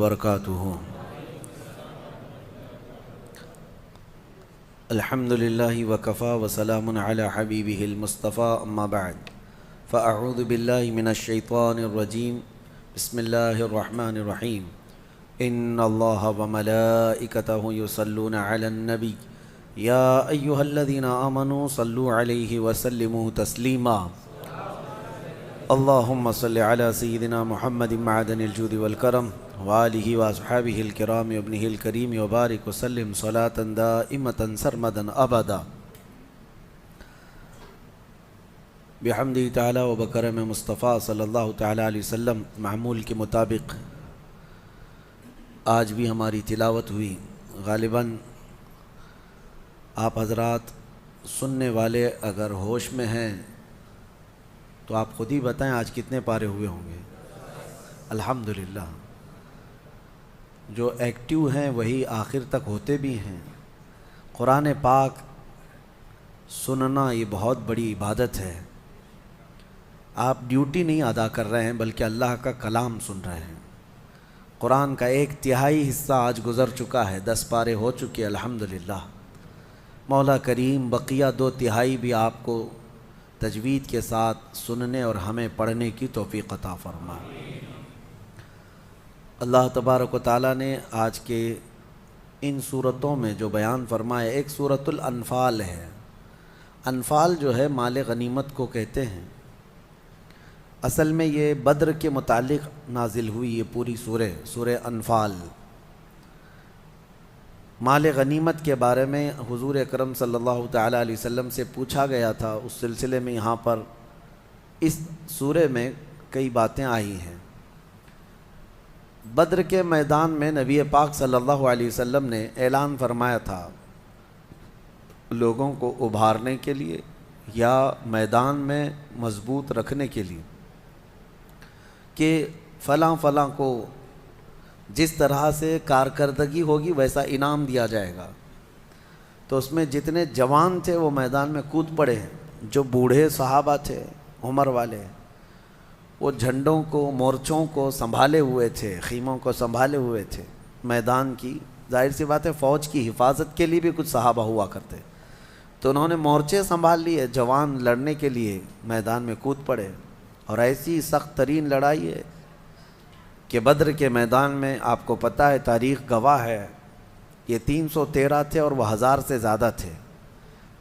وبرکاتہ۔ الحمد للہ وکفا وسلام علی حبیبہ المصطفیٰ، اما بعد فاعوذ باللہ من الشیطان الرجیم، بسم اللہ الرحمن الرحیم۔ ان اللہ وملائکتہ یصلون علی النبی یا ایہا الذین آمنوا صلوا علیہ وسلموا تسلیما۔ اللہم صل علی سیدنا محمد معدن الجود والکرم وآلہ واصحابہ الکرام وابنہ الکریم وبارک وسلم صلاة دائمة سرمدا ابدا۔ بحمدہ تعالی و بکرم مصطفیٰ صلی اللہ تعالی علیہ وسلم معمول کے مطابق آج بھی ہماری تلاوت ہوئی۔ غالباً آپ حضرات سننے والے اگر ہوش میں ہیں تو آپ خود ہی بتائیں آج کتنے پارے ہوئے ہوں گے؟ الحمدللہ۔ جو ایکٹیو ہیں وہی آخر تک ہوتے بھی ہیں۔ قرآن پاک سننا یہ بہت بڑی عبادت ہے۔ آپ ڈیوٹی نہیں ادا کر رہے ہیں بلکہ اللہ کا کلام سن رہے ہیں۔ قرآن کا 1/3 حصہ آج گزر چکا ہے، 10 پارے ہو چکے الحمدللہ۔ مولا کریم بقیہ 2/3 بھی آپ کو تجوید کے ساتھ سننے اور ہمیں پڑھنے کی توفیق عطا فرمائے۔ اللہ تبارک و تعالیٰ نے آج کے ان صورتوں میں جو بیان فرمایا، ایک سورۃ الانفال ہے۔ انفال جو ہے مال غنیمت کو کہتے ہیں۔ اصل میں یہ بدر کے متعلق نازل ہوئی یہ پوری سورہ انفال۔ مال غنیمت کے بارے میں حضور اکرم صلی اللہ تعالیٰ علیہ وسلم سے پوچھا گیا تھا، اس سلسلے میں یہاں پر اس سورہ میں کئی باتیں آئی ہیں۔ بدر کے میدان میں نبی پاک صلی اللہ علیہ وسلم نے اعلان فرمایا تھا لوگوں کو ابھارنے کے لیے یا میدان میں مضبوط رکھنے کے لیے کہ فلاں فلاں کو جس طرح سے کارکردگی ہوگی ویسا انعام دیا جائے گا۔ تو اس میں جتنے جوان تھے وہ میدان میں کود پڑے ہیں۔ جو بوڑھے صحابہ تھے عمر والے، وہ جھنڈوں کو مورچوں کو سنبھالے ہوئے تھے، خیموں کو سنبھالے ہوئے تھے۔ میدان کی ظاہر سی بات ہے فوج کی حفاظت کے لیے بھی کچھ صحابہ ہوا کرتے، تو انہوں نے مورچے سنبھال لیے۔ جوان لڑنے کے لیے میدان میں کود پڑے، اور ایسی سخت ترین لڑائی ہے کہ بدر کے میدان میں آپ کو پتہ ہے، تاریخ گواہ ہے، یہ 313 تھے اور وہ 1000 سے زیادہ تھے۔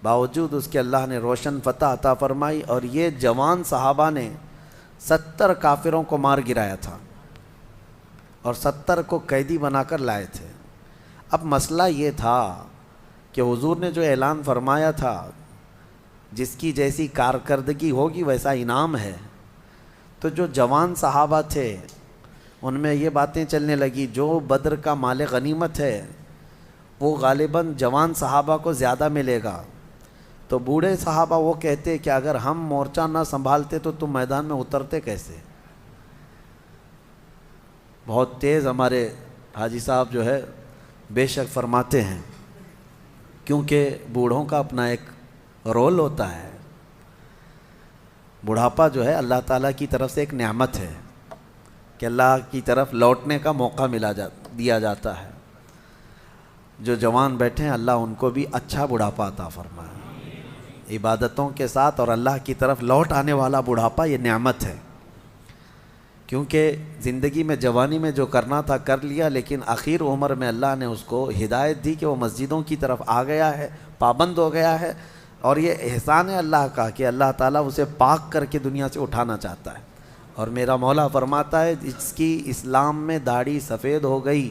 باوجود اس کے اللہ نے روشن فتح عطا فرمائی، اور یہ جوان صحابہ نے 70 کافروں کو مار گرایا تھا اور 70 کو قیدی بنا کر لائے تھے۔ اب مسئلہ یہ تھا کہ حضور نے جو اعلان فرمایا تھا جس کی جیسی کارکردگی ہوگی ویسا انعام ہے، تو جو جوان صحابہ تھے ان میں یہ باتیں چلنے لگی جو بدر کا مال غنیمت ہے وہ غالباً جوان صحابہ کو زیادہ ملے گا۔ تو بوڑھے صحابہ وہ کہتے کہ اگر ہم مورچہ نہ سنبھالتے تو تم میدان میں اترتے کیسے؟ بہت تیز ہمارے حاجی صاحب جو ہے بے شک فرماتے ہیں، کیونکہ بوڑھوں کا اپنا ایک رول ہوتا ہے۔ بڑھاپا جو ہے اللہ تعالیٰ کی طرف سے ایک نعمت ہے کہ اللہ کی طرف لوٹنے کا موقع دیا جاتا ہے۔ جو جوان بیٹھے ہیں اللہ ان کو بھی اچھا بڑھاپا عطا فرمائے، عبادتوں کے ساتھ اور اللہ کی طرف لوٹ آنے والا بڑھاپا یہ نعمت ہے۔ کیونکہ زندگی میں جوانی میں جو کرنا تھا کر لیا، لیکن آخر عمر میں اللہ نے اس کو ہدایت دی کہ وہ مسجدوں کی طرف آ گیا ہے، پابند ہو گیا ہے، اور یہ احسان ہے اللہ کا کہ اللہ تعالیٰ اسے پاک کر کے دنیا سے اٹھانا چاہتا ہے۔ اور میرا مولا فرماتا ہے جس کی اسلام میں داڑھی سفید ہو گئی،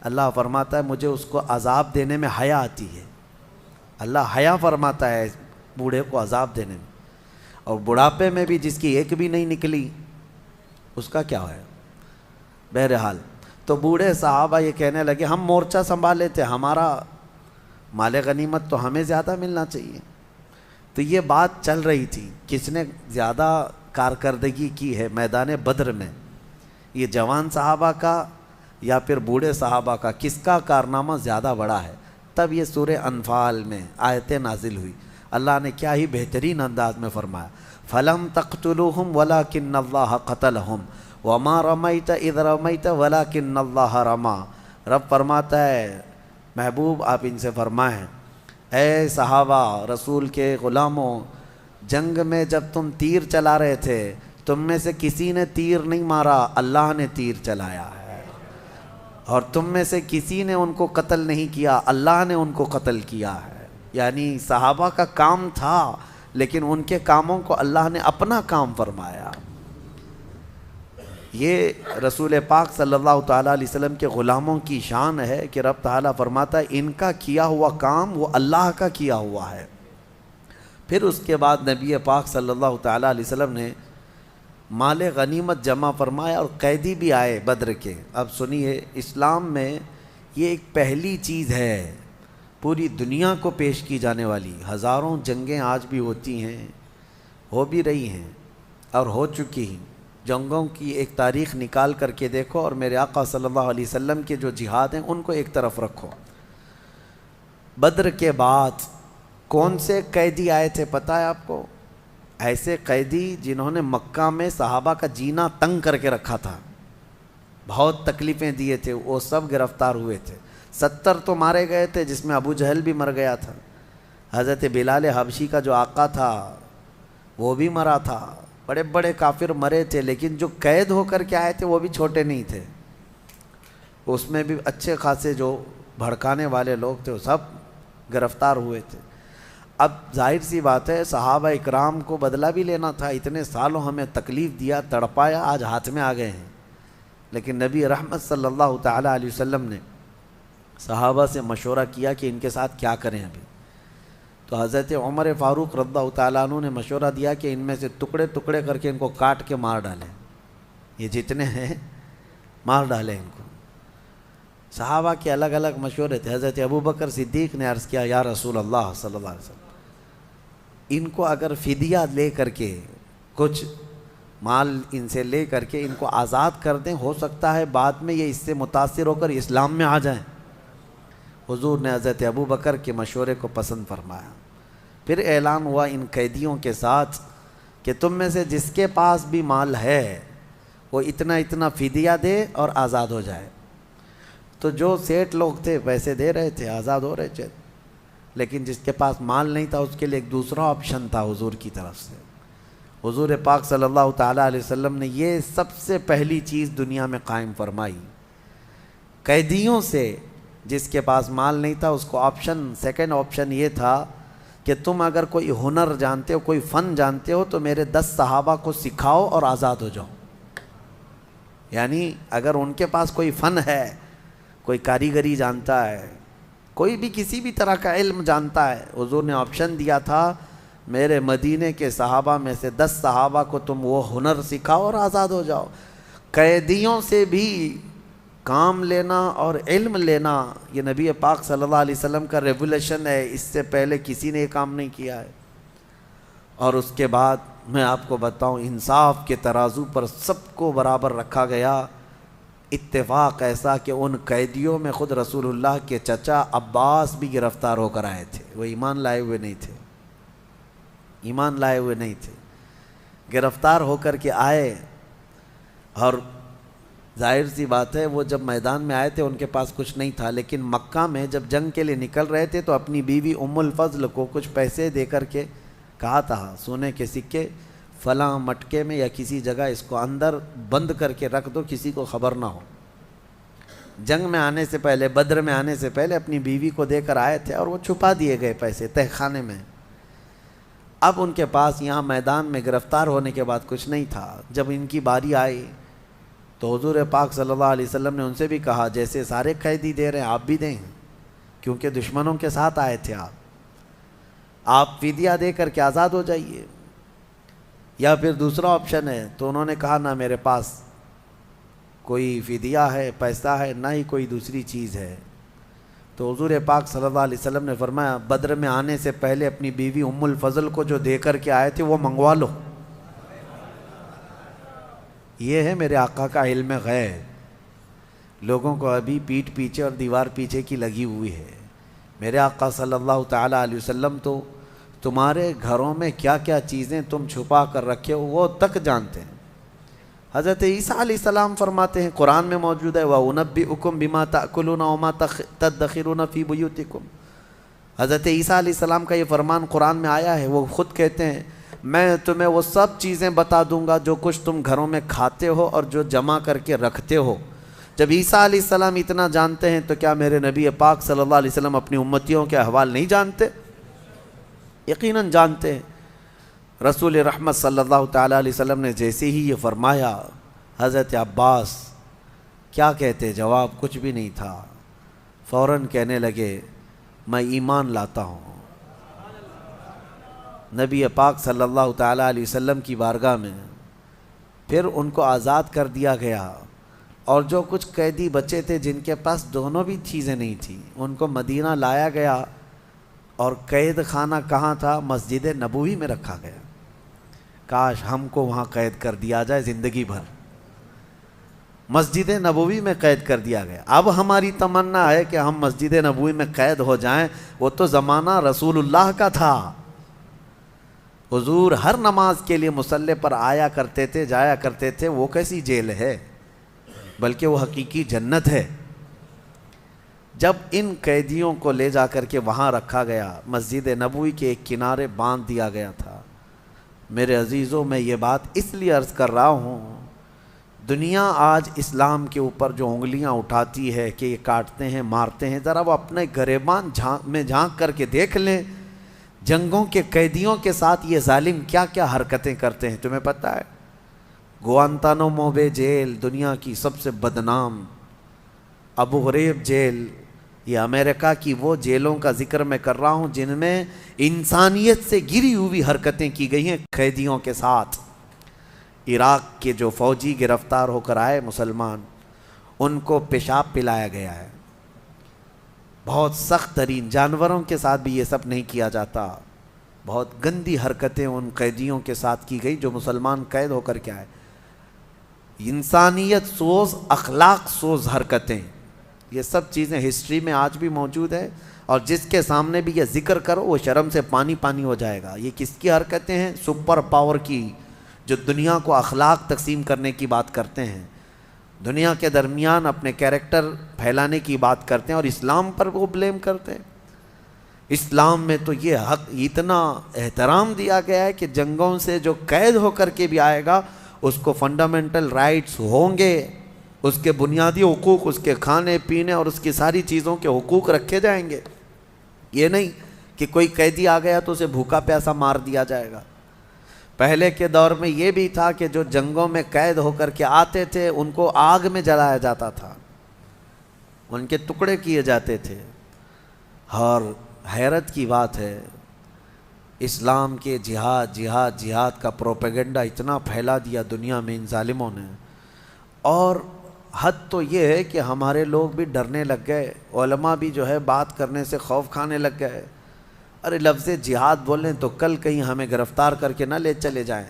اللہ فرماتا ہے مجھے اس کو عذاب دینے میں حیا آتی ہے۔ اللہ حیا فرماتا ہے بوڑھے کو عذاب دینے میں، اور بڑھاپے میں بھی جس کی ایک بھی نہیں نکلی اس کا کیا ہے؟ بہرحال تو بوڑھے صحابہ یہ کہنے لگے ہم مورچہ سنبھالے تھے، ہمارا مال غنیمت تو ہمیں زیادہ ملنا چاہیے۔ تو یہ بات چل رہی تھی کس نے زیادہ کارکردگی کی ہے میدان بدر میں، یہ جوان صحابہ کا یا پھر بوڑھے صحابہ کا، کس کا کارنامہ زیادہ بڑا ہے؟ تب یہ سورہ انفال میں آیتیں نازل ہوئی۔ اللہ نے کیا ہی بہترین انداز میں فرمایا، فَلَمْ تَقْتُلُوهُمْ وَلَكِنَّ اللَّهَ قَتَلَهُمْ وما رمیت اذ رمیت ولکن اللہ رما۔ رب فرماتا ہے محبوب آپ ان سے فرمائیں اے صحابہ رسول کے غلاموں، جنگ میں جب تم تیر چلا رہے تھے تم میں سے کسی نے تیر نہیں مارا، اللہ نے تیر چلایا ہے، اور تم میں سے کسی نے ان کو قتل نہیں کیا، اللہ نے ان کو قتل کیا ہے۔ یعنی صحابہ کا کام تھا لیکن ان کے کاموں کو اللہ نے اپنا کام فرمایا۔ یہ رسول پاک صلی اللہ تعالیٰ علیہ وسلم کے غلاموں کی شان ہے کہ رب تعالیٰ فرماتا ہے ان کا کیا ہوا کام وہ اللہ کا کیا ہوا ہے۔ پھر اس کے بعد نبی پاک صلی اللہ تعالیٰ علیہ وسلم نے مال غنیمت جمع فرمایا اور قیدی بھی آئے بدر کے۔ اب سنیے، اسلام میں یہ ایک پہلی چیز ہے پوری دنیا کو پیش کی جانے والی۔ ہزاروں جنگیں آج بھی ہوتی ہیں، ہو بھی رہی ہیں اور ہو چکی ہیں۔ جنگوں کی ایک تاریخ نکال کر کے دیکھو اور میرے آقا صلی اللہ علیہ وسلم کے جو جہاد ہیں ان کو ایک طرف رکھو۔ بدر کے بعد کون سے قیدی آئے تھے پتہ ہے آپ کو؟ ایسے قیدی جنہوں نے مکہ میں صحابہ کا جینا تنگ کر کے رکھا تھا، بہت تکلیفیں دیے تھے، وہ سب گرفتار ہوئے تھے۔ 70 تو مارے گئے تھے جس میں ابو جہل بھی مر گیا تھا، حضرت بلال حبشی کا جو آقا تھا وہ بھی مرا تھا، بڑے بڑے کافر مرے تھے، لیکن جو قید ہو کر کے آئے تھے وہ بھی چھوٹے نہیں تھے، اس میں بھی اچھے خاصے جو بھڑکانے والے لوگ تھے وہ سب گرفتار ہوئے تھے۔ اب ظاہر سی بات ہے صحابہ اکرام کو بدلہ بھی لینا تھا، اتنے سالوں ہمیں تکلیف دیا، تڑپایا، آج ہاتھ میں آ گئے ہیں۔ لیکن نبی رحمت صلی اللہ تعالیٰ علیہ وسلم نے صحابہ سے مشورہ کیا کہ ان کے ساتھ کیا کریں ابھی، تو حضرت عمر فاروق رضی اللہ تعالیٰ عنہ نے مشورہ دیا کہ ان میں سے ٹکڑے ٹکڑے کر کے ان کو کاٹ کے مار ڈالیں، یہ جتنے ہیں مار ڈالیں ان کو۔ صحابہ کے الگ الگ مشورے تھے۔ حضرت ابوبکر صدیق نے عرض کیا یا رسول اللہ صلی اللہ علیہ وسلم، ان کو اگر فدیہ لے کر کے کچھ مال ان سے لے کر کے ان کو آزاد کر دیں، ہو سکتا ہے بعد میں یہ اس سے متاثر ہو کر اسلام میں آ جائیں۔ حضور نے حضرت ابوبکر کے مشورے کو پسند فرمایا۔ پھر اعلان ہوا ان قیدیوں کے ساتھ کہ تم میں سے جس کے پاس بھی مال ہے وہ اتنا اتنا فدیہ دے اور آزاد ہو جائے۔ تو جو سیٹ لوگ تھے پیسے دے رہے تھے، آزاد ہو رہے تھے، لیکن جس کے پاس مال نہیں تھا اس کے لیے ایک دوسرا آپشن تھا حضور کی طرف سے۔ حضور پاک صلی اللہ تعالیٰ علیہ وسلم نے یہ سب سے پہلی چیز دنیا میں قائم فرمائی، قیدیوں سے جس کے پاس مال نہیں تھا اس کو آپشن، سیکنڈ آپشن یہ تھا کہ تم اگر کوئی ہنر جانتے ہو، کوئی فن جانتے ہو تو میرے 10 صحابہ کو سکھاؤ اور آزاد ہو جاؤ۔ یعنی اگر ان کے پاس کوئی فن ہے، کوئی کاریگری جانتا ہے، کوئی بھی کسی بھی طرح کا علم جانتا ہے، حضور نے آپشن دیا تھا میرے مدینے کے صحابہ میں سے 10 صحابہ کو تم وہ ہنر سکھاؤ اور آزاد ہو جاؤ۔ قیدیوں سے بھی کام لینا اور علم لینا یہ نبی پاک صلی اللہ علیہ وسلم کا ریولیشن ہے، اس سے پہلے کسی نے یہ کام نہیں کیا ہے۔ اور اس کے بعد میں آپ کو بتاؤں انصاف کے ترازو پر سب کو برابر رکھا گیا۔ اتفاق ایسا کہ ان قیدیوں میں خود رسول اللہ کے چچا عباس بھی گرفتار ہو کر آئے تھے، وہ ایمان لائے ہوئے نہیں تھے، ایمان لائے ہوئے نہیں تھے، گرفتار ہو کر کے آئے۔ اور ظاہر سی بات ہے وہ جب میدان میں آئے تھے ان کے پاس کچھ نہیں تھا، لیکن مکہ میں جب جنگ کے لیے نکل رہے تھے تو اپنی بیوی ام الفضل کو کچھ پیسے دے کر کے کہا تھا سونے کے سکے فلاں مٹکے میں یا کسی جگہ اس کو اندر بند کر کے رکھ دو، کسی کو خبر نہ ہو۔ جنگ میں آنے سے پہلے، بدر میں آنے سے پہلے اپنی بیوی کو دے کر آئے تھے اور وہ چھپا دیے گئے پیسے تہہ خانے میں۔ اب ان کے پاس یہاں میدان میں گرفتار ہونے کے بعد کچھ نہیں تھا۔ جب ان کی باری آئی تو حضور پاک صلی اللہ علیہ وسلم نے ان سے بھی کہا جیسے سارے قیدی دے رہے ہیں آپ بھی دیں، کیونکہ دشمنوں کے ساتھ آئے تھے آپ فدیہ دے کر کے آزاد ہو جائیے، یا پھر دوسرا آپشن ہے۔ تو انہوں نے کہا نہ میرے پاس کوئی فدیہ ہے، پیسہ ہے، نہ ہی کوئی دوسری چیز ہے۔ تو حضور پاک صلی اللہ علیہ وسلم نے فرمایا بدر میں آنے سے پہلے اپنی بیوی ام الفضل کو جو دے کر کے آئے تھے وہ منگوا لو۔ یہ ہے میرے آقا کا علم غیب، لوگوں کو ابھی پیٹھ پیچھے اور دیوار پیچھے کی لگی ہوئی ہے۔ میرے آقا صلی اللہ تعالیٰ علیہ وسلم تو تمہارے گھروں میں کیا کیا چیزیں تم چھپا کر رکھے ہو وہ تک جانتے ہیں۔ حضرت عیسیٰ علیہ السلام فرماتے ہیں، قرآن میں موجود ہے وَأُنَبِّئُكُم بِمَا تَأْكُلُونَ وَمَا تَدَّخِرُونَ فِي بُيُوتِكُم۔ حضرت عیسیٰ علیہ السلام کا یہ فرمان قرآن میں آیا ہے، وہ خود کہتے ہیں میں تمہیں وہ سب چیزیں بتا دوں گا جو کچھ تم گھروں میں کھاتے ہو اور جو جمع کر کے رکھتے ہو۔ جب عیسیٰ علیہ السلام اتنا جانتے ہیں تو کیا میرے نبی پاک صلی اللہ علیہ وسلم اپنی امتیوں کے احوال نہیں جانتے؟ یقیناً جانتے ہیں۔ رسول رحمت صلی اللہ تعالیٰ علیہ وسلم نے جیسے ہی یہ فرمایا، حضرت عباس کیا کہتے؟ جواب کچھ بھی نہیں تھا، فوراً کہنے لگے میں ایمان لاتا ہوں۔ نبی پاک صلی اللہ تعالیٰ علیہ وسلم کی بارگاہ میں پھر ان کو آزاد کر دیا گیا، اور جو کچھ قیدی بچے تھے جن کے پاس دونوں بھی چیزیں نہیں تھیں ان کو مدینہ لایا گیا، اور قید خانہ کہاں تھا؟ مسجد نبوی میں رکھا گیا۔ کاش ہم کو وہاں قید کر دیا جائے زندگی بھر، مسجد نبوی میں قید کر دیا گیا۔ اب ہماری تمنا ہے کہ ہم مسجد نبوی میں قید ہو جائیں، وہ تو زمانہ رسول اللہ کا تھا۔ حضور ہر نماز کے لیے مصلی پر آیا کرتے تھے، جایا کرتے تھے، وہ کیسی جیل ہے، بلکہ وہ حقیقی جنت ہے۔ جب ان قیدیوں کو لے جا کر کے وہاں رکھا گیا، مسجد نبوی کے ایک کنارے باندھ دیا گیا تھا۔ میرے عزیزوں، میں یہ بات اس لیے عرض کر رہا ہوں، دنیا آج اسلام کے اوپر جو انگلیاں اٹھاتی ہے کہ یہ کاٹتے ہیں، مارتے ہیں، ذرا وہ اپنے گریبان میں جھانک کر کے دیکھ لیں، جنگوں کے قیدیوں کے ساتھ یہ ظالم کیا کیا حرکتیں کرتے ہیں۔ تمہیں پتہ ہے گوانتانامو بے جیل دنیا کی سب سے بدنام، ابو غریب جیل، یہ امریکہ کی وہ جیلوں کا ذکر میں کر رہا ہوں جن میں انسانیت سے گری ہوئی حرکتیں کی گئی ہیں قیدیوں کے ساتھ۔ عراق کے جو فوجی گرفتار ہو کر آئے مسلمان، ان کو پیشاب پلایا گیا ہے، بہت سخت ترین، جانوروں کے ساتھ بھی یہ سب نہیں کیا جاتا۔ بہت گندی حرکتیں ان قیدیوں کے ساتھ کی گئی جو مسلمان قید ہو کر کے آئے۔ انسانیت سوز، اخلاق سوز حرکتیں، یہ سب چیزیں ہسٹری میں آج بھی موجود ہے، اور جس کے سامنے بھی یہ ذکر کرو وہ شرم سے پانی پانی ہو جائے گا۔ یہ کس کی حرکتیں ہیں؟ سپر پاور کی، جو دنیا کو اخلاق تقسیم کرنے کی بات کرتے ہیں، دنیا کے درمیان اپنے کیریکٹر پھیلانے کی بات کرتے ہیں، اور اسلام پر وہ بلیم کرتے ہیں۔ اسلام میں تو یہ حق اتنا احترام دیا گیا ہے کہ جنگوں سے جو قید ہو کر کے بھی آئے گا اس کو فنڈامنٹل رائٹس ہوں گے، اس کے بنیادی حقوق، اس کے کھانے پینے اور اس کی ساری چیزوں کے حقوق رکھے جائیں گے۔ یہ نہیں کہ کوئی قیدی آ گیا تو اسے بھوکا پیاسا مار دیا جائے گا۔ پہلے کے دور میں یہ بھی تھا کہ جو جنگوں میں قید ہو کر کے آتے تھے ان کو آگ میں جلایا جاتا تھا، ان کے ٹکڑے کیے جاتے تھے۔ اور حیرت کی بات ہے، اسلام کے جہاد جہاد جہاد کا پروپیگنڈا اتنا پھیلا دیا دنیا میں ان ظالموں نے، اور حد تو یہ ہے کہ ہمارے لوگ بھی ڈرنے لگ گئے، علماء بھی جو ہے بات کرنے سے خوف کھانے لگ گئے۔ ارے لفظ جہاد بولیں تو کل کہیں ہمیں گرفتار کر کے نہ لے چلے جائیں،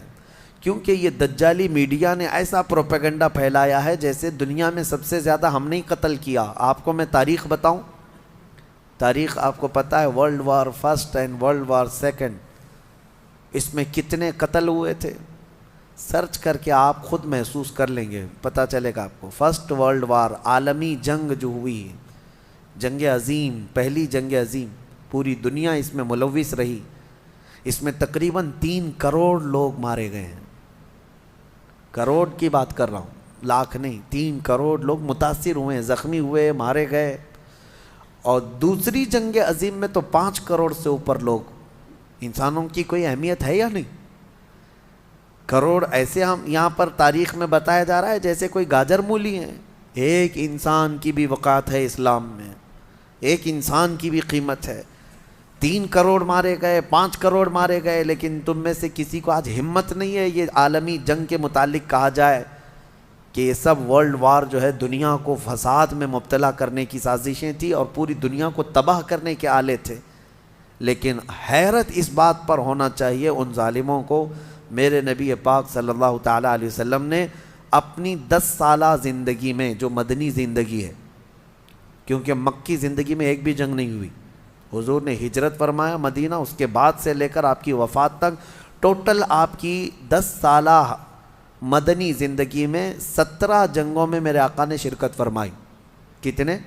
کیونکہ یہ دجالی میڈیا نے ایسا پروپیگنڈا پھیلایا ہے جیسے دنیا میں سب سے زیادہ ہم نے قتل کیا۔ آپ کو میں تاریخ بتاؤں، تاریخ آپ کو پتہ ہے، world war first and world war second, اس میں کتنے قتل ہوئے تھے؟ سرچ کر کے آپ خود محسوس کر لیں گے، پتہ چلے گا آپ کو۔ فرسٹ ورلڈ وار، عالمی جنگ جو ہوئی، جنگ عظیم، پہلی جنگ عظیم، پوری دنیا اس میں ملوث رہی، اس میں تقریباً 3 کروڑ لوگ مارے گئے ہیں۔ کروڑ کی بات کر رہا ہوں، لاکھ نہیں، 3 کروڑ لوگ متاثر ہوئے ہیں، زخمی ہوئے، مارے گئے۔ اور دوسری جنگ عظیم میں تو 5 کروڑ سے اوپر لوگ، انسانوں کی کوئی اہمیت ہے یا نہیں؟ کروڑ ایسے ہم یہاں پر تاریخ میں بتایا جا رہا ہے جیسے کوئی گاجر مولی ہیں۔ ایک انسان کی بھی وقعت ہے اسلام میں، ایک انسان کی بھی قیمت ہے۔ 3 کروڑ مارے گئے، 5 کروڑ مارے گئے، لیکن تم میں سے کسی کو آج ہمت نہیں ہے یہ عالمی جنگ کے متعلق کہا جائے کہ یہ سب ورلڈ وار جو ہے دنیا کو فساد میں مبتلا کرنے کی سازشیں تھیں اور پوری دنیا کو تباہ کرنے کے آلے تھے۔ لیکن حیرت اس بات پر ہونا چاہیے ان ظالموں کو، میرے نبی پاک صلی اللہ تعالیٰ علیہ وسلم نے اپنی 10 سالہ زندگی میں، جو مدنی زندگی ہے، کیونکہ مکی زندگی میں ایک بھی جنگ نہیں ہوئی، حضور نے ہجرت فرمایا مدینہ، اس کے بعد سے لے کر آپ کی وفات تک ٹوٹل آپ کی 10 سالہ مدنی زندگی میں 17 جنگوں میں میرے آقا نے شرکت فرمائی. کتنے؟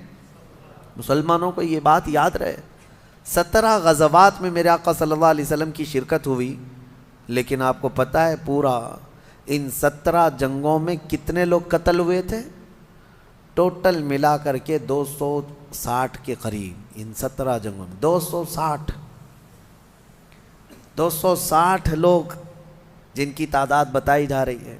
مسلمانوں کو یہ بات یاد رہے، 17 غزوات میں میرے آقا صلی اللہ علیہ وسلم کی شرکت ہوئی. لیکن آپ کو پتہ ہے پورا ان 17 جنگوں میں کتنے لوگ قتل ہوئے تھے؟ ٹوٹل ملا کر کے 260 کے قریب. ان 17 جنگوں میں 260 لوگ جن کی تعداد بتائی جا رہی ہے.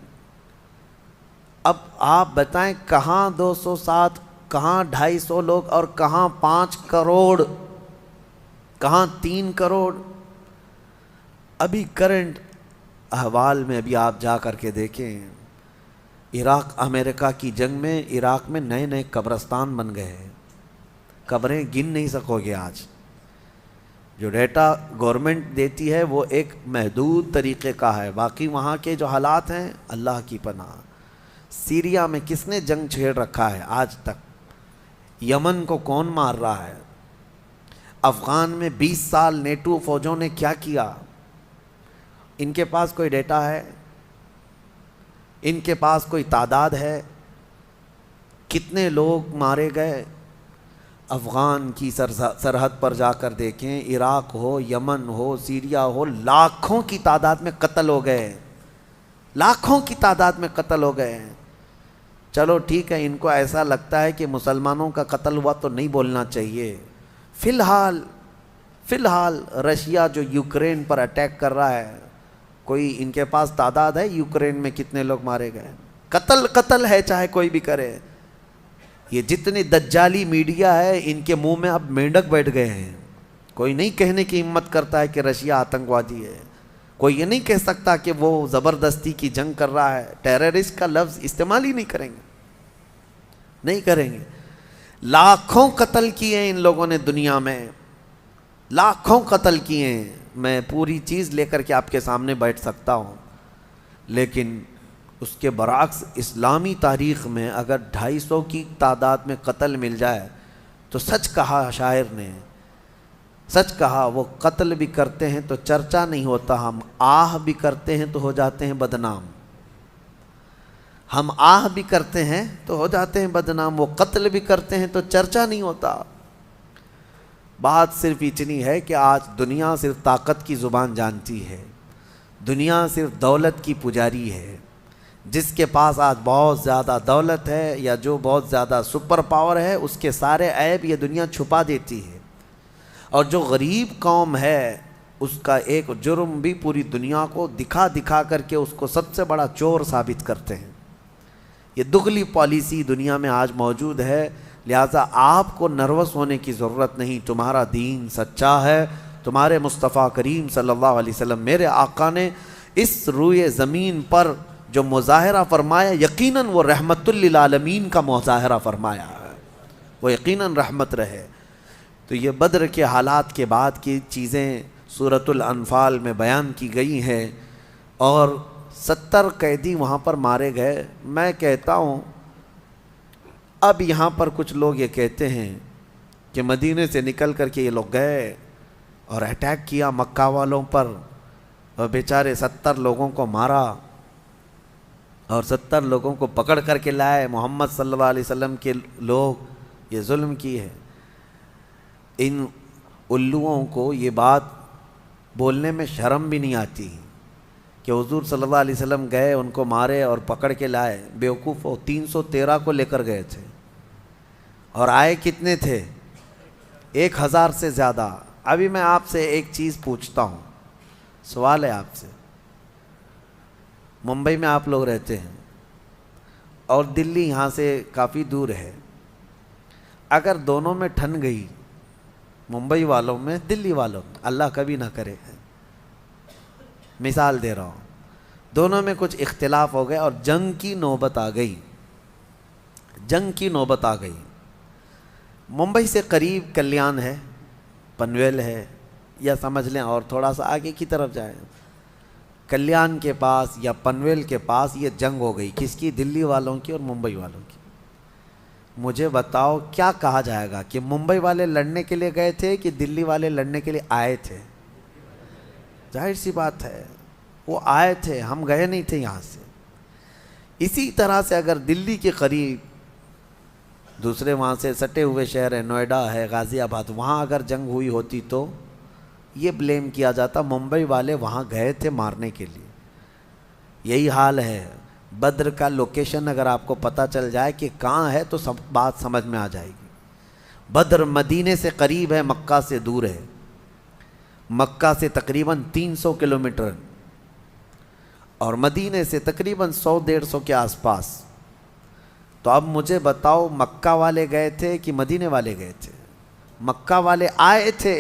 اب آپ بتائیں کہاں 260، کہاں 250 لوگ، اور کہاں 5 کروڑ، کہاں 3 کروڑ. ابھی کرنٹ احوال میں ابھی آپ جا کر کے دیکھیں، عراق امریکہ کی جنگ میں عراق میں نئے نئے قبرستان بن گئے ہیں. قبریں گن نہیں سکو گے آج. جو ڈیٹا گورنمنٹ دیتی ہے وہ ایک محدود طریقے کا ہے، باقی وہاں کے جو حالات ہیں اللہ کی پناہ. سیریا میں کس نے جنگ چھیڑ رکھا ہے آج تک؟ یمن کو کون مار رہا ہے؟ افغان میں 20 سال نیٹو فوجوں نے کیا کیا؟ ان کے پاس کوئی ڈیٹا ہے؟ ان کے پاس کوئی تعداد ہے؟ کتنے لوگ مارے گئے؟ افغان کی سرحد پر جا کر دیکھیں، عراق ہو، یمن ہو، سیریا ہو، لاکھوں کی تعداد میں قتل ہو گئے، لاکھوں کی تعداد میں قتل ہو گئے ہیں. چلو ٹھیک ہے، ان کو ایسا لگتا ہے کہ مسلمانوں کا قتل ہوا تو نہیں بولنا چاہیے. فی الحال رشیا جو یوکرین پر اٹیک کر رہا ہے، کوئی ان کے پاس تعداد ہے یوکرین میں کتنے لوگ مارے گئے؟ قتل ہے، چاہے کوئی بھی کرے. یہ جتنی دجالی میڈیا ہے ان کے منہ میں اب مینڈک بیٹھ گئے ہیں. کوئی نہیں کہنے کی ہمت کرتا ہے کہ رشیا آتنکوادی ہے. کوئی یہ نہیں کہہ سکتا کہ وہ زبردستی کی جنگ کر رہا ہے. ٹیررسٹ کا لفظ استعمال ہی نہیں کریں گے، نہیں کریں گے. لاکھوں قتل کیے ان لوگوں نے دنیا میں، لاکھوں قتل کیے ہیں. میں پوری چیز لے کر کے آپ کے سامنے بیٹھ سکتا ہوں، لیکن اس کے برعکس اسلامی تاریخ میں اگر 250 کی تعداد میں قتل مل جائے تو سچ کہا شاعر نے، سچ کہا. وہ قتل بھی کرتے ہیں تو چرچا نہیں ہوتا، ہم آہ بھی کرتے ہیں تو ہو جاتے ہیں بدنام. ہم آہ بھی کرتے ہیں تو ہو جاتے ہیں بدنام، وہ قتل بھی کرتے ہیں تو چرچا نہیں ہوتا. بات صرف اتنی ہے کہ آج دنیا صرف طاقت کی زبان جانتی ہے، دنیا صرف دولت کی پجاری ہے. جس کے پاس آج بہت زیادہ دولت ہے یا جو بہت زیادہ سپر پاور ہے، اس کے سارے عیب یہ دنیا چھپا دیتی ہے. اور جو غریب قوم ہے اس کا ایک جرم بھی پوری دنیا کو دکھا دکھا کر کے اس کو سب سے بڑا چور ثابت کرتے ہیں. یہ دگلی پالیسی دنیا میں آج موجود ہے. لہٰذا آپ کو نروس ہونے کی ضرورت نہیں. تمہارا دین سچا ہے. تمہارے مصطفیٰ کریم صلی اللہ علیہ وسلم میرے آقا نے اس روئے زمین پر جو مظاہرہ فرمایا، یقیناً وہ رحمت للعالمین کا مظاہرہ فرمایا ہے، وہ یقیناً رحمت رہے. تو یہ بدر کے حالات کے بعد کی چیزیں سورۃ الانفال میں بیان کی گئی ہیں، اور 70 قیدی وہاں پر مارے گئے. میں کہتا ہوں اب یہاں پر کچھ لوگ یہ کہتے ہیں کہ مدینے سے نکل کر کے یہ لوگ گئے اور اٹیک کیا مکہ والوں پر، اور بیچارے 70 لوگوں کو مارا اور 70 لوگوں کو پکڑ کر کے لائے. محمد صلی اللہ علیہ وسلم کے لوگ یہ ظلم کی ہے. ان الوؤں کو یہ بات بولنے میں شرم بھی نہیں آتی کہ حضور صلی اللہ علیہ وسلم گئے، ان کو مارے اور پکڑ کے لائے. بیوقوف ہو، 313 کو لے کر گئے تھے اور آئے کتنے تھے؟ 1000 سے زیادہ. ابھی میں آپ سے ایک چیز پوچھتا ہوں، سوال ہے آپ سے. ممبئی میں آپ لوگ رہتے ہیں اور دلی یہاں سے کافی دور ہے. اگر دونوں میں ٹھن گئی، ممبئی والوں میں دلی والوں میں، اللہ کبھی نہ کرے، مثال دے رہا ہوں، دونوں میں کچھ اختلاف ہو گئے اور جنگ کی نوبت آ گئی، جنگ کی نوبت آ گئی. ممبئی سے قریب کلیان ہے، پنویل ہے، یا سمجھ لیں اور تھوڑا سا آگے کی طرف جائیں، کلیان کے پاس یا پنویل کے پاس یہ جنگ ہو گئی. کس کی؟ دلی والوں کی اور ممبئی والوں کی. مجھے بتاؤ کیا کہا جائے گا کہ ممبئی والے لڑنے کے لیے گئے تھے کہ دلی والے لڑنے کے لیے آئے تھے؟ ظاہر سی بات ہے وہ آئے تھے، ہم گئے نہیں تھے یہاں سے. اسی طرح سے اگر دلی کے قریب دوسرے وہاں سے سٹے ہوئے شہر ہیں، نوئیڈا ہے، غازی آباد، وہاں اگر جنگ ہوئی ہوتی تو یہ بلیم کیا جاتا ممبئی والے وہاں گئے تھے مارنے کے لیے۔ یہی حال ہے، بدر کا لوکیشن اگر آپ کو پتہ چل جائے کہ کہاں ہے تو سب بات سمجھ میں آ جائے گی۔ بدر مدینے سے قریب ہے، مکہ سے دور ہے، مکہ سے تقریباً 300 کلومیٹر اور مدینے سے تقریباً 100-150 کے آس پاس۔ تو اب مجھے بتاؤ مکہ والے گئے تھے کہ مدینے والے گئے تھے؟ مکہ والے آئے تھے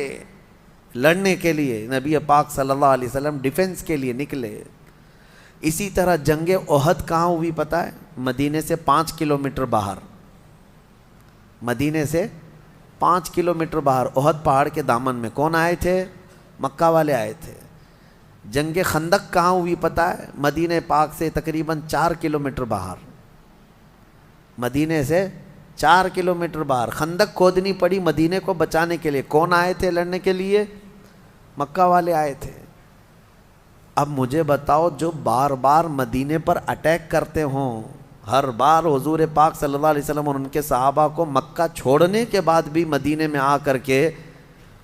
لڑنے کے لیے، نبی پاک صلی اللہ علیہ وسلم ڈیفنس کے لیے نکلے۔ اسی طرح جنگ احد کہاں ہوئی پتہ ہے؟ مدینے سے 5 کلومیٹر باہر، مدینے سے 5 کلومیٹر باہر احد پہاڑ کے دامن میں۔ کون آئے تھے؟ مکہ والے آئے تھے۔ جنگ خندق کہاں ہوئی پتہ ہے؟ مدینے پاک سے تقریباً 4 کلومیٹر باہر، مدینے سے 4 کلومیٹر باہر خندق کھودنی پڑی مدینے کو بچانے کے لیے۔ کون آئے تھے لڑنے کے لیے؟ مکہ والے آئے تھے۔ اب مجھے بتاؤ جو بار بار مدینے پر اٹیک کرتے ہوں، ہر بار حضور پاک صلی اللہ علیہ وسلم اور ان کے صحابہ کو مکہ چھوڑنے کے بعد بھی مدینے میں آ کر کے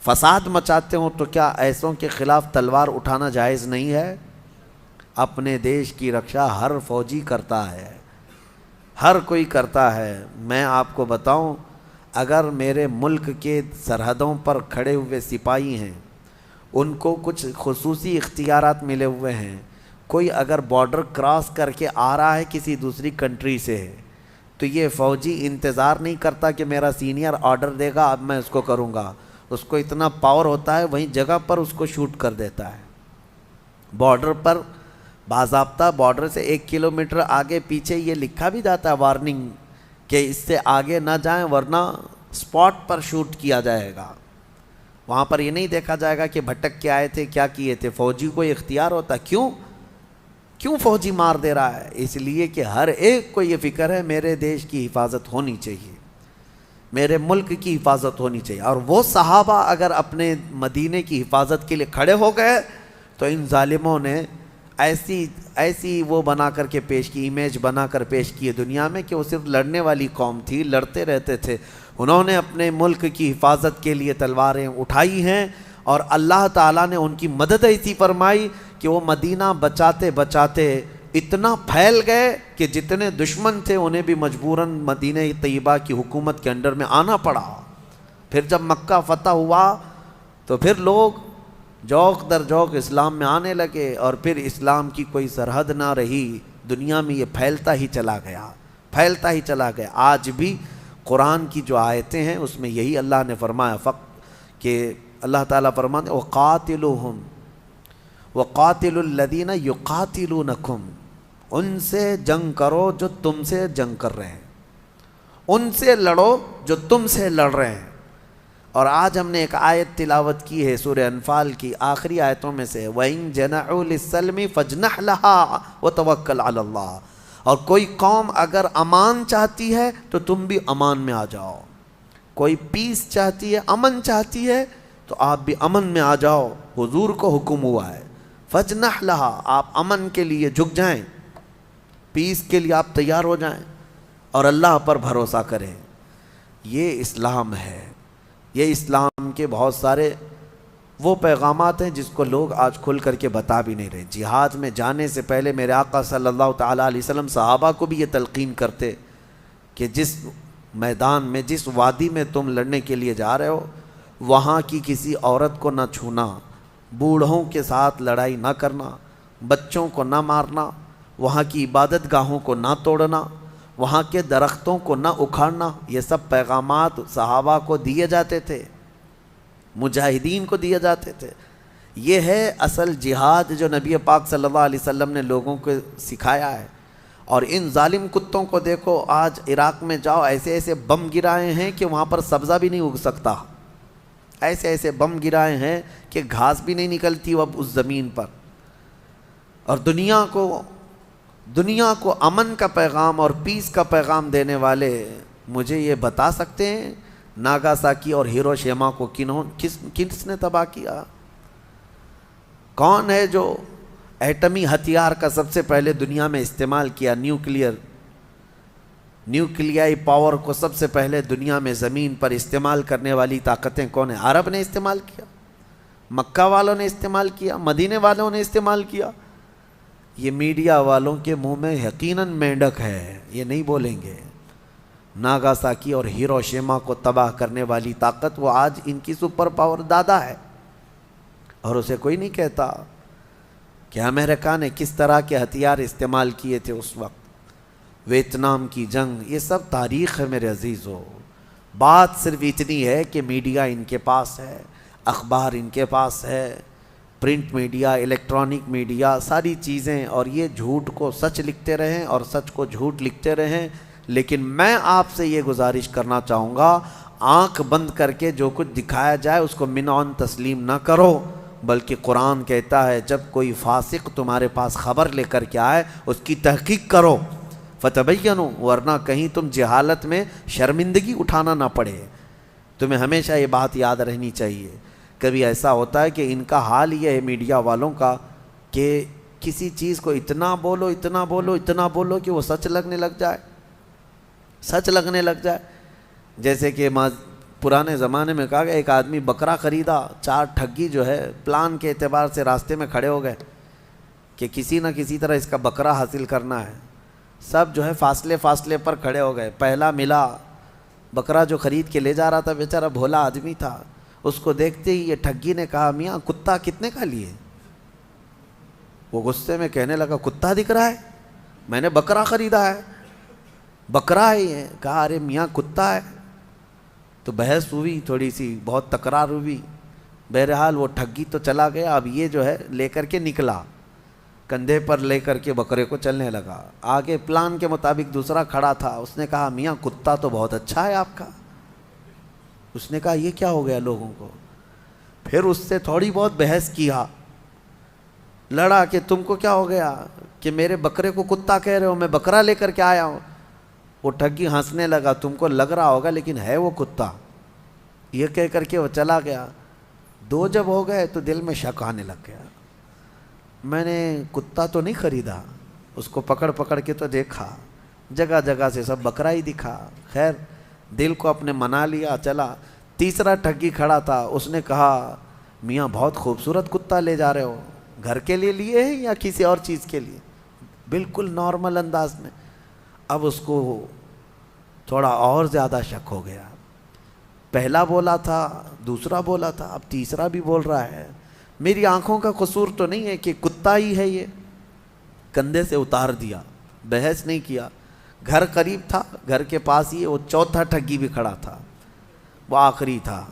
فساد مچاتے ہوں، تو کیا ایسوں کے خلاف تلوار اٹھانا جائز نہیں ہے؟ اپنے دیش کی رکشا ہر فوجی کرتا ہے، ہر کوئی کرتا ہے۔ میں آپ کو بتاؤں، اگر میرے ملک کے سرحدوں پر کھڑے ہوئے سپاہی ہیں، ان کو کچھ خصوصی اختیارات ملے ہوئے ہیں، کوئی اگر بارڈر کراس کر کے آ رہا ہے کسی دوسری کنٹری سے، تو یہ فوجی انتظار نہیں کرتا کہ میرا سینئر آرڈر دے گا اب میں اس کو کروں گا۔ اس کو اتنا پاور ہوتا ہے وہیں جگہ پر اس کو شوٹ کر دیتا ہے۔ بارڈر پر باضابطہ بارڈر سے 1 کلومیٹر آگے پیچھے یہ لکھا بھی جاتا ہے وارننگ کہ اس سے آگے نہ جائیں ورنہ سپاٹ پر شوٹ کیا جائے گا۔ وہاں پر یہ نہیں دیکھا جائے گا کہ بھٹک کے آئے تھے کیا کیے تھے۔ فوجی کو اختیار ہوتا ہے۔ کیوں فوجی مار دے رہا ہے؟ اس لیے کہ ہر ایک کو یہ فکر ہے میرے دیش کی حفاظت ہونی چاہیے، میرے ملک کی حفاظت ہونی چاہیے۔ اور وہ صحابہ اگر اپنے مدینے کی حفاظت کے لیے کھڑے ہو گئے تو ان ظالموں نے ایسی وہ بنا کر کے پیش کی، امیج بنا کر پیش کی ہے دنیا میں کہ وہ صرف لڑنے والی قوم تھی، لڑتے رہتے تھے۔ انہوں نے اپنے ملک کی حفاظت کے لیے تلواریں اٹھائی ہیں اور اللہ تعالیٰ نے ان کی مدد ایسی فرمائی کہ وہ مدینہ بچاتے بچاتے اتنا پھیل گئے کہ جتنے دشمن تھے انہیں بھی مجبوراً مدینہ طیبہ کی حکومت کے انڈر میں آنا پڑا۔ پھر جب مکہ فتح ہوا تو پھر لوگ جوق در جوق اسلام میں آنے لگے اور پھر اسلام کی کوئی سرحد نہ رہی، دنیا میں یہ پھیلتا ہی چلا گیا، پھیلتا ہی چلا گیا۔ آج بھی قرآن کی جو آیتیں ہیں اس میں یہی اللہ نے فرمایا کہ اللہ تعالیٰ فرماتے وَقَاتِلُوهُمْ وَقَاتِلُوا الَّذِينَ يُقَاتِلُونَكُمْ، ان سے جنگ کرو جو تم سے جنگ کر رہے ہیں، ان سے لڑو جو تم سے لڑ رہے ہیں۔ اور آج ہم نے ایک آیت تلاوت کی ہے سورہ انفال کی آخری آیتوں میں سے، وَإِن جَنَحُوا لِلسَّلْمِ فَاجْنَحْ لَهَا وَتَوَكَّلْ عَلَى اللَّهِ، اور کوئی قوم اگر امان چاہتی ہے تو تم بھی امان میں آ جاؤ، کوئی پیس چاہتی ہے، امن چاہتی ہے تو آپ بھی امن میں آ جاؤ۔ حضور کو حکم ہوا ہے فَاجْنَحْ لَهَا، آپ امن کے لیے جھک جائیں، پیس کے لیے آپ تیار ہو جائیں اور اللہ پر بھروسہ کریں۔ یہ اسلام ہے۔ یہ اسلام کے بہت سارے وہ پیغامات ہیں جس کو لوگ آج کھل کر کے بتا بھی نہیں رہے۔ جہاد میں جانے سے پہلے میرے آقا صلی اللہ تعالیٰ علیہ وسلم صحابہ کو بھی یہ تلقین کرتے کہ جس میدان میں، جس وادی میں تم لڑنے کے لیے جا رہے ہو، وہاں کی کسی عورت کو نہ چھونا، بوڑھوں کے ساتھ لڑائی نہ کرنا، بچوں کو نہ مارنا، وہاں کی عبادت گاہوں کو نہ توڑنا، وہاں کے درختوں کو نہ اکھاڑنا۔ یہ سب پیغامات صحابہ کو دیے جاتے تھے، مجاہدین کو دیے جاتے تھے۔ یہ ہے اصل جہاد جو نبی پاک صلی اللہ علیہ وسلم نے لوگوں کو سکھایا ہے۔ اور ان ظالم کتوں کو دیکھو، آج عراق میں جاؤ، ایسے ایسے بم گرائے ہیں کہ وہاں پر سبزہ بھی نہیں اگ سکتا، ایسے ایسے بم گرائے ہیں کہ گھاس بھی نہیں نکلتی اب اس زمین پر۔ اور دنیا کو امن کا پیغام اور پیس کا پیغام دینے والے مجھے یہ بتا سکتے ہیں ناگاساکی اور ہیروشیما کو کس نے تباہ کیا؟ کون ہے جو ایٹمی ہتھیار کا سب سے پہلے دنیا میں استعمال کیا، نیوکلیائی پاور کو سب سے پہلے دنیا میں زمین پر استعمال کرنے والی طاقتیں کون ہیں؟ عرب نے استعمال کیا، مکہ والوں نے استعمال کیا، مدینے والوں نے استعمال کیا۔ یہ میڈیا والوں کے منہ میں یقیناً مینڈک ہے، یہ نہیں بولیں گے۔ ناگاساکی اور ہیروشیما کو تباہ کرنے والی طاقت وہ آج ان کی سپر پاور دادا ہے، اور اسے کوئی نہیں کہتا کہ امریکہ نے کس طرح کے ہتھیار استعمال کیے تھے اس وقت، ویتنام کی جنگ، یہ سب تاریخ ہے میرے عزیزو۔ بات صرف اتنی ہے کہ میڈیا ان کے پاس ہے، اخبار ان کے پاس ہے، پرنٹ میڈیا، الیکٹرانک میڈیا، ساری چیزیں، اور یہ جھوٹ کو سچ لکھتے رہیں اور سچ کو جھوٹ لکھتے رہیں۔ لیکن میں آپ سے یہ گزارش کرنا چاہوں گا، آنکھ بند کر کے جو کچھ دکھایا جائے اس کو منعن تسلیم نہ کرو، بلکہ قرآن کہتا ہے جب کوئی فاسق تمہارے پاس خبر لے کر کے آئے اس کی تحقیق کرو، فتبینوا، ورنہ کہیں تم جہالت میں شرمندگی اٹھانا نہ پڑے۔ تمہیں ہمیشہ یہ بات یاد رہنی چاہیے۔ کبھی ایسا ہوتا ہے کہ ان کا حال یہ ہے میڈیا والوں کا کہ کسی چیز کو اتنا بولو اتنا بولو اتنا بولو کہ وہ سچ لگنے لگ جائے، سچ لگنے لگ جائے۔ جیسے کہ پرانے زمانے میں کہا گیا ایک آدمی بکرا خریدا، 4 ٹھگی جو ہے پلان کے اعتبار سے راستے میں کھڑے ہو گئے کہ کسی نہ کسی طرح اس کا بکرا حاصل کرنا ہے۔ سب جو ہے فاصلے فاصلے پر کھڑے ہو گئے۔ پہلا ملا، بکرا جو خرید کے لے جا رہا تھا بیچارہ بھولا آدمی تھا، اس کو دیکھتے ہی یہ ٹھگی نے کہا میاں کتا کتنے کا لیے؟ وہ غصے میں کہنے لگا کتا دکھ رہا ہے، میں نے بکرا خریدا ہے، بکرا ہے یہ۔ کہا ارے میاں کتا ہے۔ تو بحث ہوئی تھوڑی سی، بہت تکرار ہوئی، بہرحال وہ ٹھگی تو چلا گیا۔ اب یہ جو ہے لے کر کے نکلا، کندھے پر لے کر کے بکرے کو چلنے لگا۔ آگے پلان کے مطابق دوسرا کھڑا تھا، اس نے کہا میاں کتا تو بہت اچھا ہے آپ کا۔ اس نے کہا یہ کیا ہو گیا لوگوں کو؟ پھر اس سے تھوڑی بہت بحث کیا، لڑا کہ تم کو کیا ہو گیا کہ میرے بکرے کو کتا کہہ رہے ہو، میں بکرا لے کر کے آیا ہوں۔ وہ ٹھگی ہنسنے لگا، تم کو لگ رہا ہوگا لیکن ہے وہ کتا، یہ کہہ کر کے وہ چلا گیا۔ 2 جب ہو گئے تو دل میں شک آنے لگ گیا، میں نے کتا تو نہیں خریدا۔ اس کو پکڑ پکڑ کے تو دیکھا، جگہ جگہ سے سب بکرا ہی دکھا۔ خیر دل کو اپنے منا لیا، چلا۔ تیسرا ٹھگی کھڑا تھا، اس نے کہا میاں بہت خوبصورت کتا لے جا رہے ہو، گھر کے لیے لیے ہیں یا کسی اور چیز کے لیے؟ بالکل نارمل انداز میں۔ اب اس کو تھوڑا اور زیادہ شک ہو گیا، پہلا بولا تھا، دوسرا بولا تھا، اب تیسرا بھی بول رہا ہے، میری آنکھوں کا قصور تو نہیں ہے کہ کتا ہی ہے یہ؟ کندھے سے اتار دیا، بحث نہیں کیا۔ گھر قریب تھا، گھر کے پاس ہی وہ چوتھا ٹھگی بھی کھڑا تھا، وہ آخری تھا۔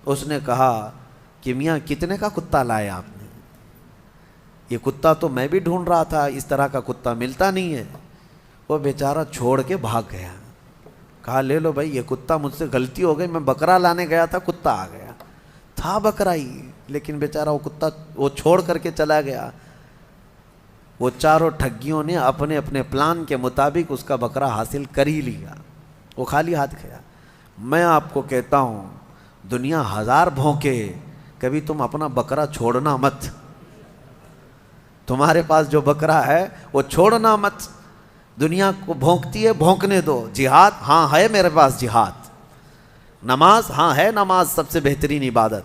اس نے کہا کہ میاں کتنے کا کتا لائے آپ نے؟ یہ کتا تو میں بھی ڈھونڈ رہا تھا، اس طرح کا کتا ملتا نہیں ہے۔ وہ بیچارہ چھوڑ کے بھاگ گیا۔ کہا لے لو بھائی، یہ کتا مجھ سے غلطی ہو گئی، میں بکرا لانے گیا تھا، کتا آ گیا تھا بکرا ہی، لیکن بیچارہ وہ کتا وہ چھوڑ کر کے چلا گیا۔ وہ چاروں ٹھگیوں نے اپنے اپنے پلان کے مطابق اس کا بکرا حاصل کر ہی لیا، وہ خالی ہاتھ گیا۔ میں آپ کو کہتا ہوں دنیا 1000 بھونکے، کبھی تم اپنا بکرا چھوڑنا مت۔ تمہارے پاس جو بکرا ہے وہ چھوڑنا مت۔ دنیا کو بھونکتی ہے، بھونکنے دو۔ جہاد ہاں ہے میرے پاس جہاد، نماز ہاں ہے نماز سب سے بہترین عبادت،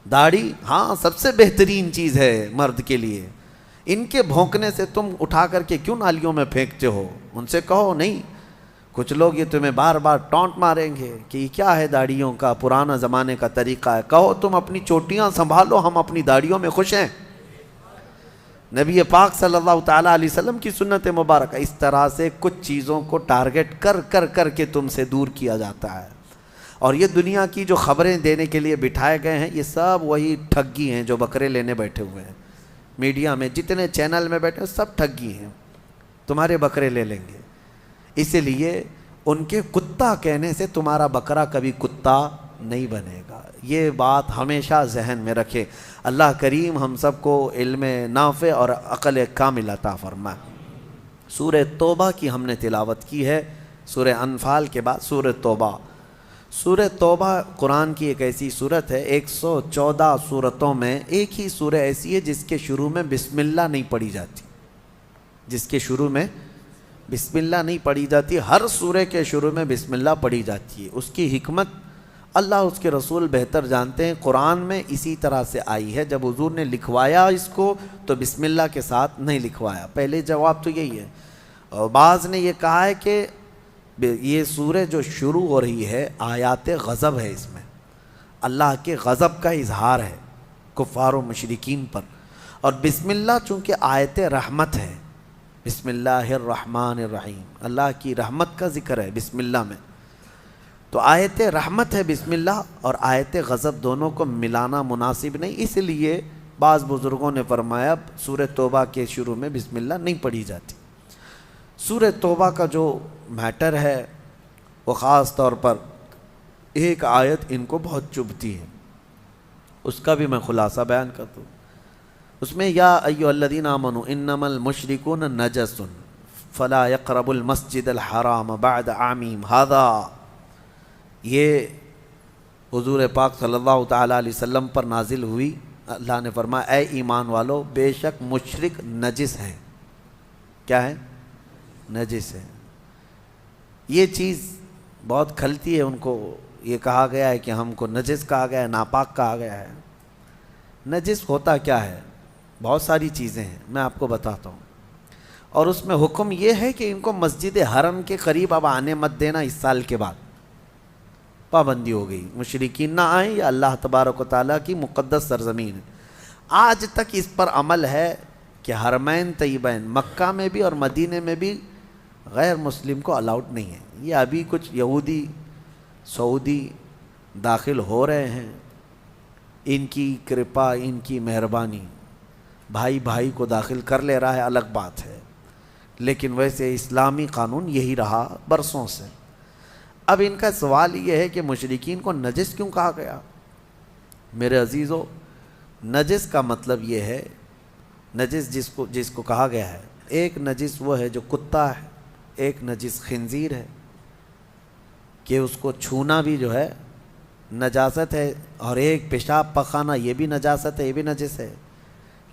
داڑھی ہاں سب سے بہترین چیز ہے مرد کے لیے۔ ان کے بھونکنے سے تم اٹھا کر کے کیوں نالیوں میں پھینکتے ہو؟ ان سے کہو نہیں۔ کچھ لوگ یہ تمہیں بار بار ٹونٹ ماریں گے کہ یہ کیا ہے داڑھیوں کا، پرانا زمانے کا طریقہ ہے۔ کہو تم اپنی چوٹیاں سنبھالو، ہم اپنی داڑھیوں میں خوش ہیں۔ نبی پاک صلی اللہ تعالیٰ علیہ وسلم کی سنت مبارکہ، اس طرح سے کچھ چیزوں کو ٹارگٹ کر کر کر کے تم سے دور کیا جاتا ہے۔ اور یہ دنیا کی جو خبریں دینے کے لیے بٹھائے گئے ہیں، یہ سب وہی ٹھگی ہیں جو بکرے لینے بیٹھے ہوئے ہیں۔ میڈیا میں جتنے چینل میں بیٹھے ہیں سب ٹھگی ہیں، تمہارے بکرے لے لیں گے۔ اسی لیے ان کے کتا کہنے سے تمہارا بکرا کبھی کتا نہیں بنے گا، یہ بات ہمیشہ ذہن میں رکھے۔ اللہ کریم ہم سب کو علم نافع اور عقل کامل عطا فرمائے۔ سورہ توبہ کی ہم نے تلاوت کی ہے، سورہ انفال کے بعد سورہ توبہ۔ سورہ توبہ قرآن کی ایک ایسی صورت ہے، 114 صورتوں میں ایک ہی سورہ ایسی ہے جس کے شروع میں بسم اللہ نہیں پڑھی جاتی، جس کے شروع میں بسم اللہ نہیں پڑھی جاتی۔ ہر سورہ کے شروع میں بسم اللہ پڑھی جاتی ہے۔ اس کی حکمت اللہ اس کے رسول بہتر جانتے ہیں۔ قرآن میں اسی طرح سے آئی ہے، جب حضور نے لکھوایا اس کو تو بسم اللہ کے ساتھ نہیں لکھوایا۔ پہلے جواب تو یہی ہے۔ اور بعض نے یہ کہا ہے کہ یہ سورہ جو شروع ہو رہی ہے آیات غضب ہے، اس میں اللہ کے غضب کا اظہار ہے کفار و مشرکین پر، اور بسم اللہ چونکہ آیت رحمت ہے، بسم اللہ الرحمن الرحیم، اللہ کی رحمت کا ذکر ہے بسم اللہ میں، تو آیت رحمت ہے بسم اللہ، اور آیت غضب دونوں کو ملانا مناسب نہیں، اس لیے بعض بزرگوں نے فرمایا سورہ توبہ کے شروع میں بسم اللہ نہیں پڑھی جاتی۔ سورہ توبہ کا جو میٹر ہے وہ خاص طور پر ایک آیت ان کو بہت چبھتی ہے، اس کا بھی میں خلاصہ بیان کرتا ہوں۔ اس میں یا ایھا الذین آمنوا انما المشرکون نجس فلا یقربوا المسجد الحرام بعد عامہم ھذا، یہ حضور پاک صلی اللہ تعالیٰ علیہ وسلم پر نازل ہوئی۔ اللہ نے فرمایا اے ایمان والو، بے شک مشرک نجس ہیں۔ کیا ہے؟ نجس ہے۔ یہ چیز بہت کھلتی ہے ان کو، یہ کہا گیا ہے کہ ہم کو نجس کہا گیا ہے، ناپاک کہا گیا ہے۔ نجس ہوتا کیا ہے؟ بہت ساری چیزیں ہیں، میں آپ کو بتاتا ہوں، اور اس میں حکم یہ ہے کہ ان کو مسجد حرم کے قریب اب آنے مت دینا۔ اس سال کے بعد پابندی ہو گئی، مشرکین نہ آئیں، یا اللہ تبارک و تعالیٰ کی مقدس سرزمین ہے۔ آج تک اس پر عمل ہے کہ حرمین طیبین مکہ میں بھی اور مدینے میں بھی غیر مسلم کو الاؤڈ نہیں ہے۔ یہ ابھی کچھ یہودی سعودی داخل ہو رہے ہیں، ان کی کرپا، ان کی مہربانی، بھائی بھائی کو داخل کر لے رہا ہے، الگ بات ہے، لیکن ویسے اسلامی قانون یہی رہا برسوں سے۔ اب ان کا سوال یہ ہے کہ مشرکین کو نجس کیوں کہا گیا؟ میرے عزیزو، نجس کا مطلب یہ ہے، نجس جس کو کہا گیا ہے، ایک نجس وہ ہے جو کتا ہے، ایک نجس خنزیر ہے، کہ اس کو چھونا بھی جو ہے نجاست ہے، اور ایک پیشاب پخانا یہ بھی نجاست ہے، یہ بھی نجس ہے۔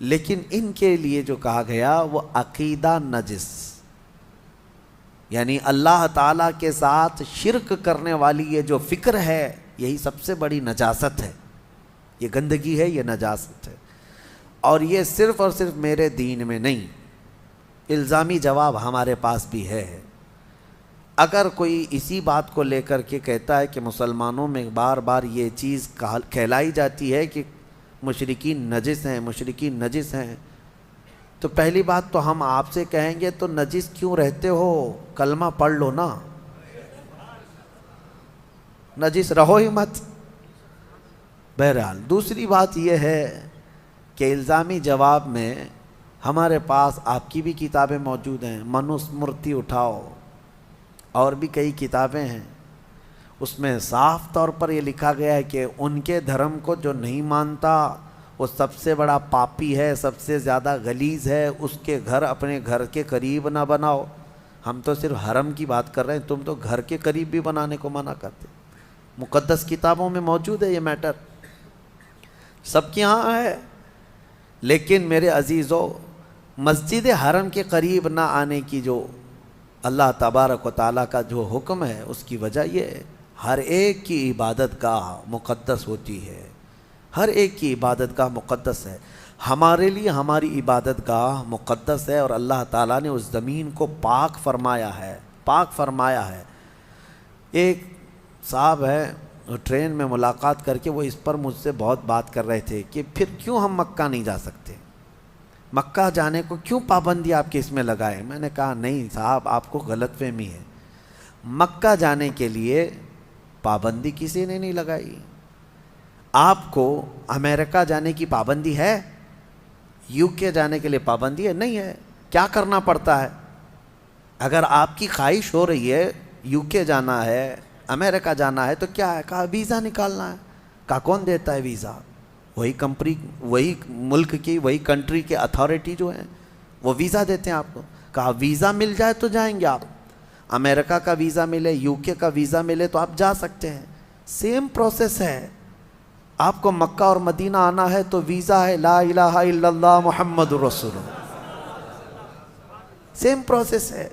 لیکن ان کے لیے جو کہا گیا وہ عقیدہ نجس، یعنی اللہ تعالیٰ کے ساتھ شرک کرنے والی یہ جو فکر ہے، یہی سب سے بڑی نجاست ہے، یہ گندگی ہے، یہ نجاست ہے۔ اور یہ صرف اور صرف میرے دین میں نہیں، الزامی جواب ہمارے پاس بھی ہے۔ اگر کوئی اسی بات کو لے کر کے کہتا ہے کہ مسلمانوں میں بار بار یہ چیز کہلائی جاتی ہے کہ مشرکین نجس ہیں، مشرکین نجس ہیں، تو پہلی بات تو ہم آپ سے کہیں گے تو نجس کیوں رہتے ہو؟ کلمہ پڑھ لو نا، نجس رہو ہی مت۔ بہرحال دوسری بات یہ ہے کہ الزامی جواب میں ہمارے پاس آپ کی بھی کتابیں موجود ہیں، منوسمرتی اٹھاؤ، اور بھی کئی کتابیں ہیں، اس میں صاف طور پر یہ لکھا گیا ہے کہ ان کے دھرم کو جو نہیں مانتا وہ سب سے بڑا پاپی ہے، سب سے زیادہ غلیظ ہے، اس کے گھر اپنے گھر کے قریب نہ بناؤ۔ ہم تو صرف حرم کی بات کر رہے ہیں، تم تو گھر کے قریب بھی بنانے کو منع کرتے۔ مقدس کتابوں میں موجود ہے یہ میٹر، سب کے ہاں ہے۔ لیکن میرے عزیزو، مسجد حرم کے قریب نہ آنے کی جو اللہ تبارک و تعالیٰ کا جو حکم ہے، اس کی وجہ یہ ہے ہر ایک کی عبادت گاہ مقدس ہوتی ہے، ہر ایک کی عبادت گاہ مقدس ہے۔ ہمارے لیے ہماری عبادت گاہ مقدس ہے، اور اللہ تعالیٰ نے اس زمین کو پاک فرمایا ہے، پاک فرمایا ہے۔ ایک صاحب ہے، ٹرین میں ملاقات کر کے وہ اس پر مجھ سے بہت بات کر رہے تھے کہ پھر کیوں ہم مکہ نہیں جا سکتے، مکہ جانے کو کیوں پابندی آپ کے اس میں لگائے؟ میں نے کہا نہیں صاحب، آپ کو غلط فہمی ہے، مکہ جانے کے لیے پابندی کسی نے نہیں لگائی۔ آپ کو امریکہ جانے کی پابندی ہے؟ یو کے جانے کے لیے پابندی ہے؟ نہیں ہے۔ کیا کرنا پڑتا ہے؟ اگر آپ کی خواہش ہو رہی ہے یو کے جانا ہے، امریکہ جانا ہے، تو کیا ہے؟ کہا ویزا نکالنا ہے۔ کہا کون دیتا ہے ویزا؟ وہی کمپنی، وہی ملک کی، وہی کنٹری کے اتھارٹی جو ہیں وہ ویزا دیتے ہیں آپ کو۔ کہا ویزا مل جائے تو جائیں گے آپ، امریکہ کا ویزا ملے، یو کے کا ویزا ملے تو آپ جا سکتے ہیں۔ سیم پروسیس ہے. آپ کو مکہ اور مدینہ آنا ہے تو ویزا ہے لا الہ الا اللہ محمد رسول اللہ. سیم پروسیس ہے.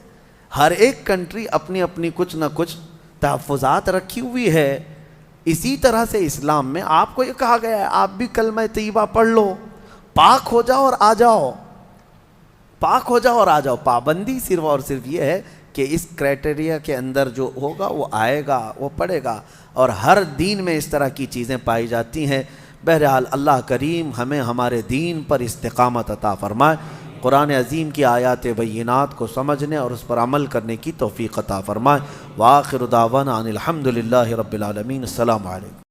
ہر ایک کنٹری اپنی اپنی کچھ نہ کچھ تحفظات رکھی ہوئی ہے. اسی طرح سے اسلام میں آپ کو یہ کہا گیا ہے آپ بھی کلمہ طیبہ پڑھ لو, پاک ہو جاؤ اور آ جاؤ, پاک ہو جاؤ اور آ جاؤ. پابندی صرف اور صرف یہ ہے کہ اس کرائٹیریا کے اندر جو ہوگا وہ آئے گا, وہ پڑھے گا. اور ہر دین میں اس طرح کی چیزیں پائی جاتی ہیں. بہرحال اللہ کریم ہمیں ہمارے دین پر استقامت عطا فرمائے. قرآن عظیم کی آیات بینات کو سمجھنے اور اس پر عمل کرنے کی توفیق عطا فرمائے. وآخر دعوانا ان الحمد للہ رب العالمین. السلام علیکم.